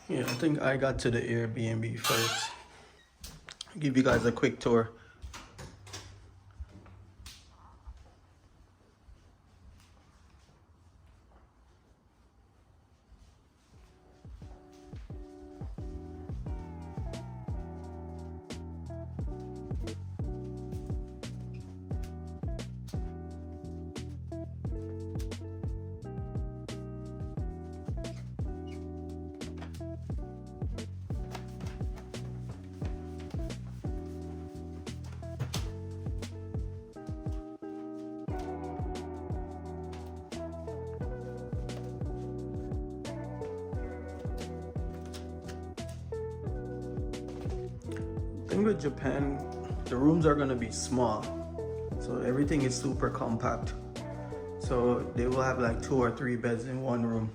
Yeah, I think I got to the Airbnb first. Give you guys a quick tour. I think with Japan, the rooms are gonna be small. So everything is super compact. So they will have like 2 or 3 beds in one room.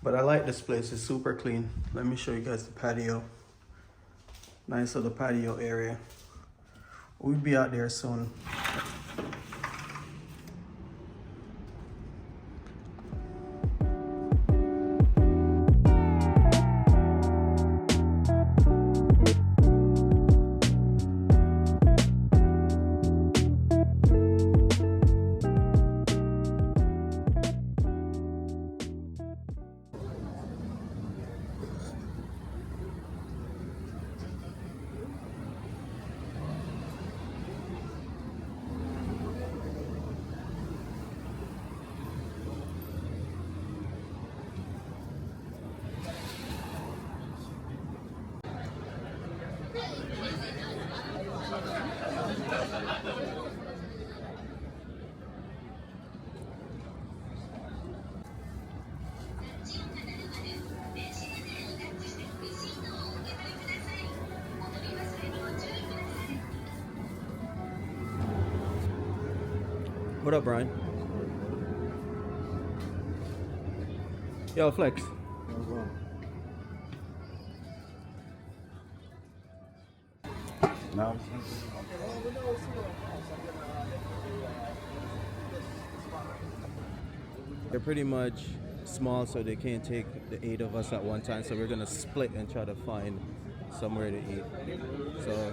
But I like this place, it's super clean. Let me show you guys the patio. Nice little patio area. We'll be out there soon. What up, Brian? Yo, Flex. No. They're pretty much small, so they can't take the 8 of us at one time. So we're gonna split and try to find somewhere to eat. So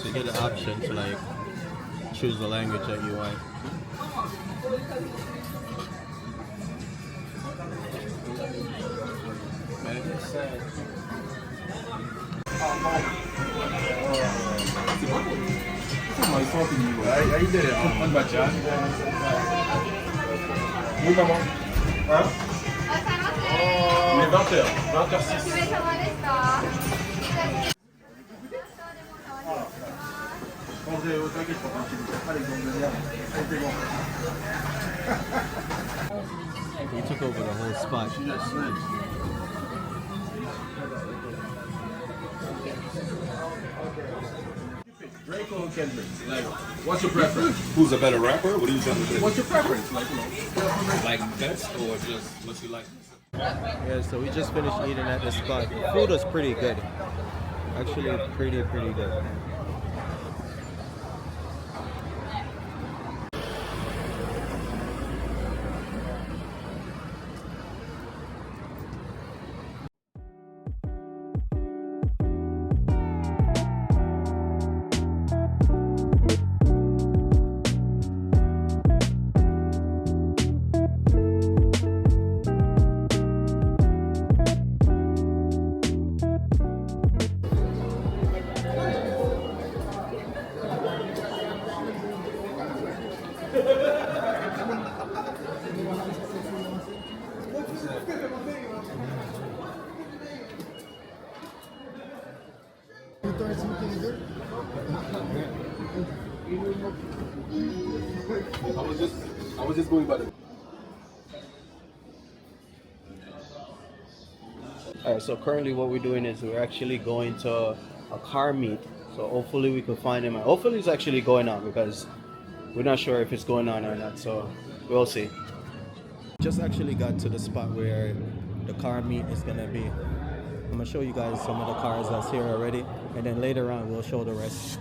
you get the option to like choose the language that you want. Ahí did it on Bachan. Oui, maman. Hein? Mais 20h, 20h06. 本当よ。We took over the whole spot. Drake or Kendrick? Like, what's your preference? Who's a better rapper? What are you trying to say? What's your preference? Like, Like best or just what you like? Yeah, so we just finished eating at the spot. The food was pretty good. Actually, pretty good. I was just going by the. Alright, so currently what we're doing is we're actually going to a car meet. So hopefully we could find him. Hopefully it's actually going on because we're not sure if it's going on or not. So we'll see. Just actually got to the spot where the car meet is gonna be. gonna show you guys some of the cars that's here already, and then later on we'll show the rest.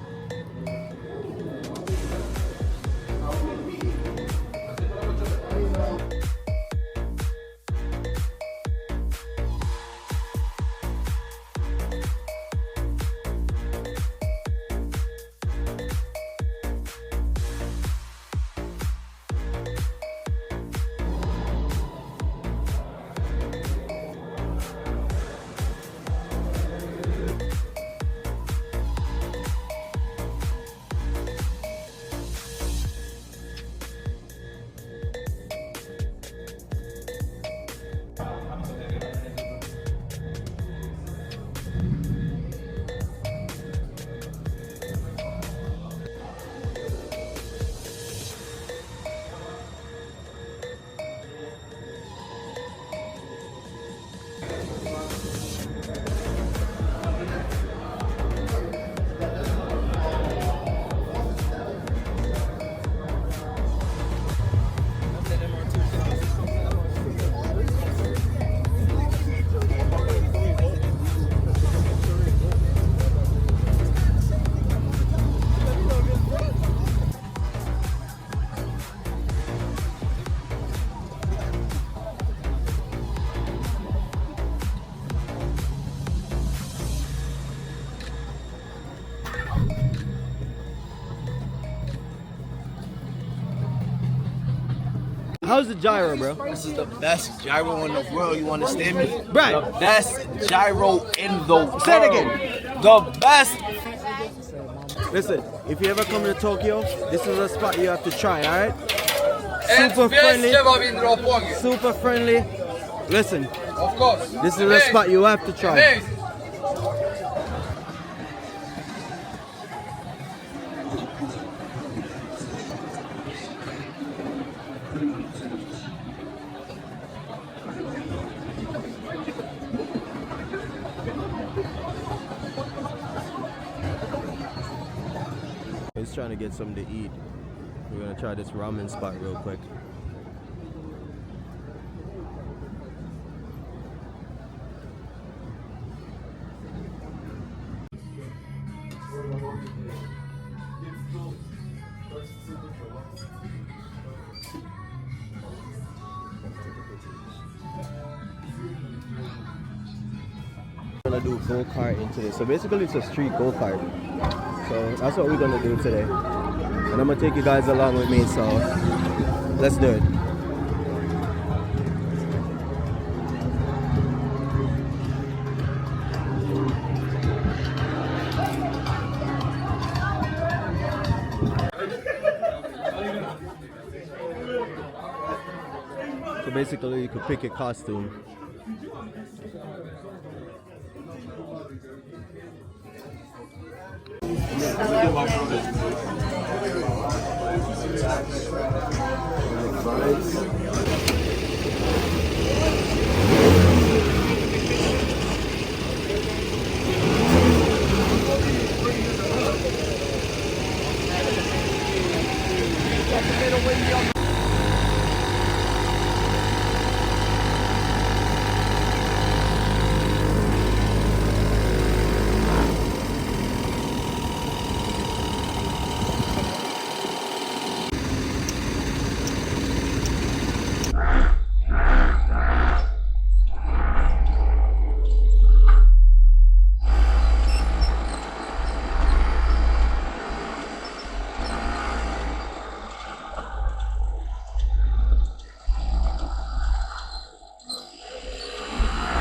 How's the gyro, bro? This is the best gyro in the world, you understand me? Right. The best gyro in the world. Say it again. The best. Listen, if you ever come to Tokyo, this is a spot you have to try, alright? Super friendly. Super friendly. Listen, Of course. this is a spot you have to try. He's trying to get something to eat. We're gonna try this ramen spot real quick. We're gonna do go-karting today. So basically it's a street go-kart. So that's what we're gonna do today. And I'm gonna take you guys along with me, so let's do it. So basically you could pick a costume.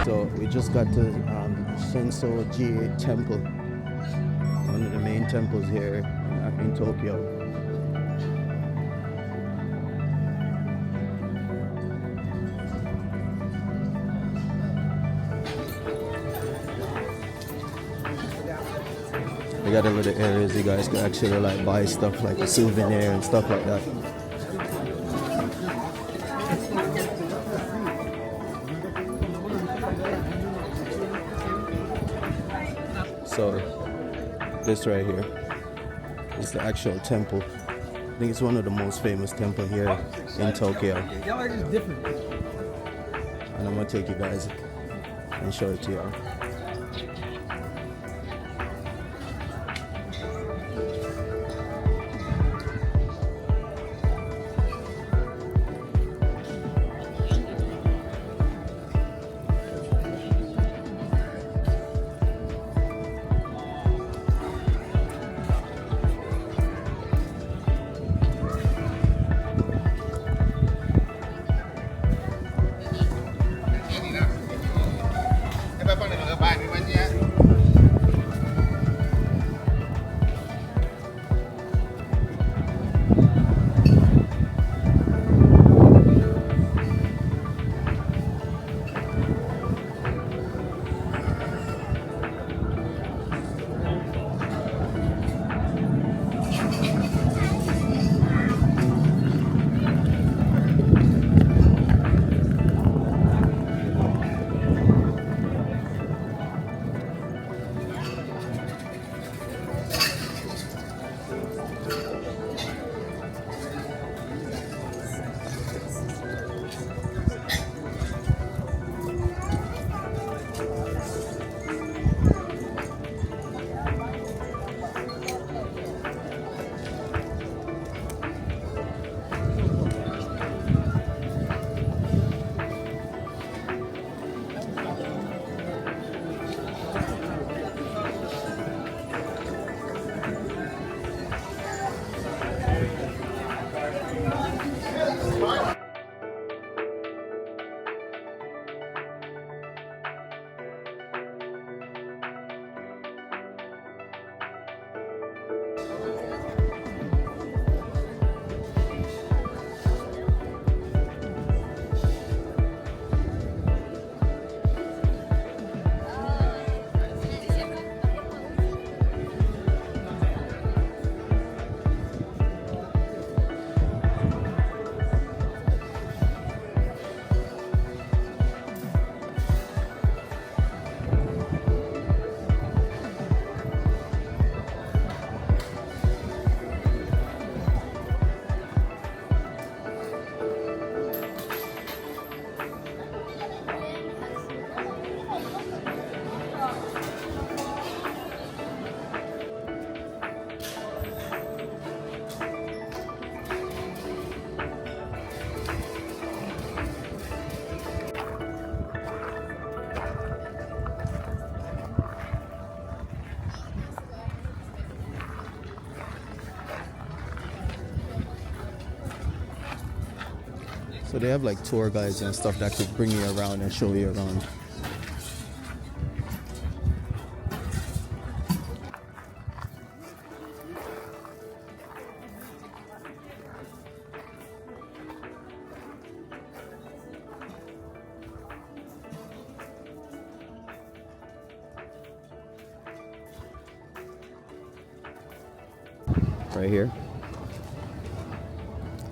So we just got to SENSO-JI temple, one of the main temples here in Tokyo. They got over the areas you guys can actually like buy stuff like a souvenir and stuff like that. So this right here is the actual temple. I think it's one of the most famous temples here in Tokyo. And I'm gonna take you guys and show it to y'all. So they have like tour guides and stuff that could bring you around and show you around. Right here.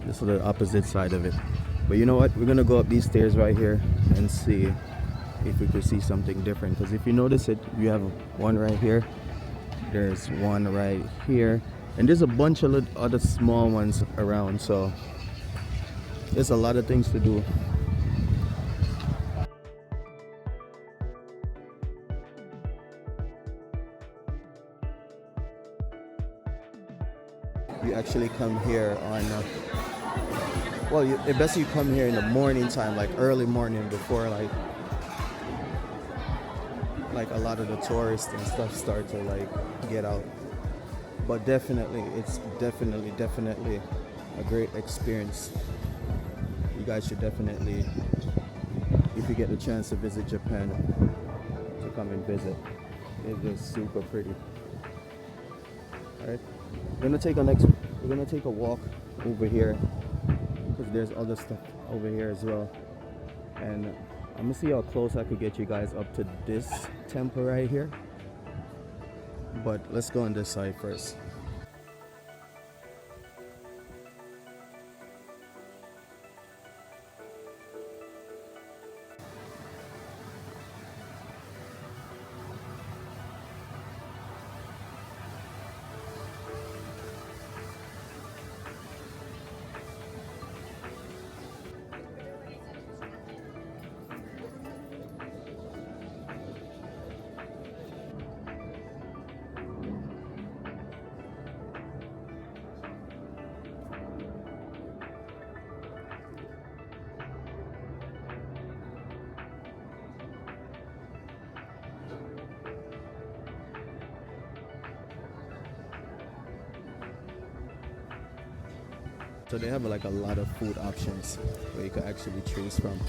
This is the opposite side of it. But you know what? We're gonna go up these stairs right here and see if we could see something different. Because if you notice it, you have one right here. There's one right here. And there's a bunch of other small ones around. So there's a lot of things to do. You actually come here on well, it best you come here in the morning time, like early morning, before like a lot of the tourists and stuff start to like get out. But definitely, it's definitely a great experience. You guys should definitely, if you get the chance to visit Japan, to come and visit. It is super pretty. All right. We're gonna take a walk over here because there's other stuff over here as well, and I'm gonna see how close I could get you guys up to this temple right here. But let's go on this side first. So they have like a lot of food options where you can actually choose from.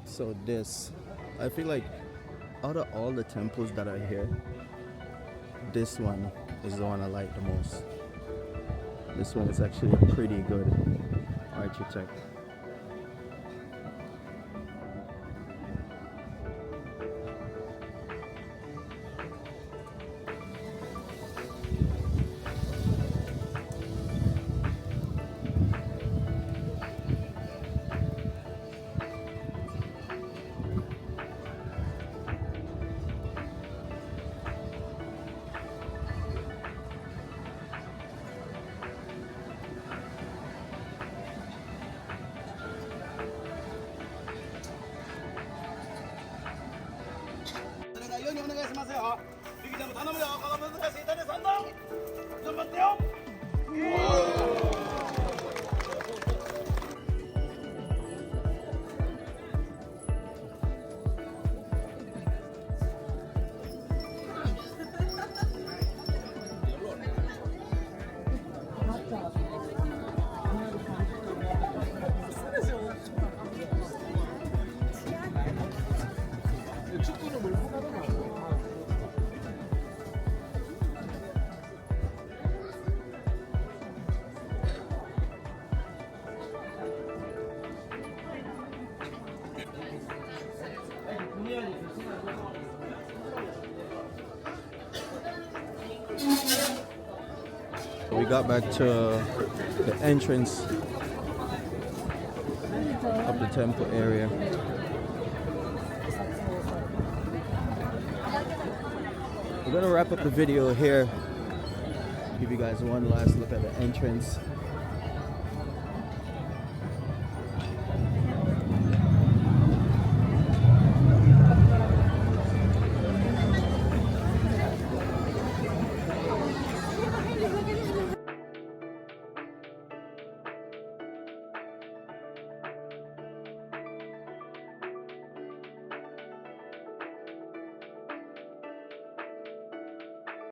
So this, I feel like out of all the temples that are here, this one is the one I like the most. This one is actually pretty good architect. got back to the entrance of the temple area. We're gonna wrap up the video here. Give you guys one last look at the entrance.